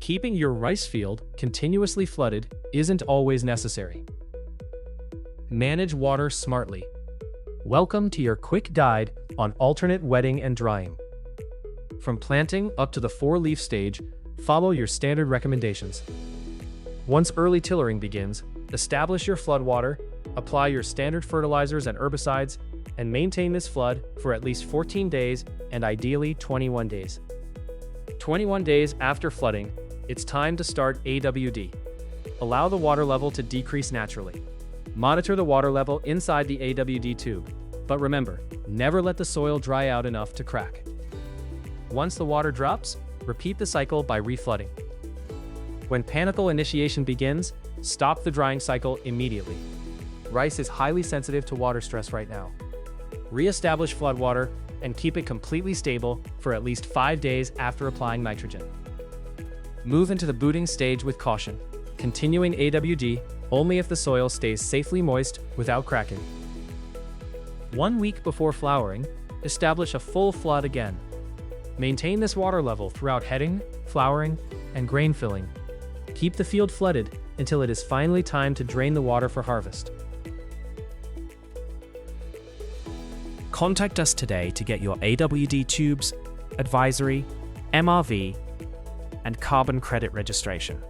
Keeping your rice field continuously flooded isn't always necessary. Manage water smartly. Welcome to your quick guide on alternate wetting and drying. From planting up to the 4-leaf stage, follow your standard recommendations. Once early tillering begins, establish your floodwater, apply your standard fertilizers and herbicides, and maintain this flood for at least 14 days and ideally 21 days. 21 days after flooding, it's time to start AWD. Allow the water level to decrease naturally. Monitor the water level inside the AWD tube, but remember, never let the soil dry out enough to crack. Once the water drops, repeat the cycle by reflooding. When panicle initiation begins, stop the drying cycle immediately. Rice is highly sensitive to water stress right now. Re-establish floodwater and keep it completely stable for at least 5 days after applying nitrogen. Move into the booting stage with caution, continuing AWD only if the soil stays safely moist without cracking. 1 week before flowering, establish a full flood again. Maintain this water level throughout heading, flowering, and grain filling. Keep the field flooded until it is finally time to drain the water for harvest. Contact us today to get your AWD tubes, advisory, MRV, and carbon credit registration.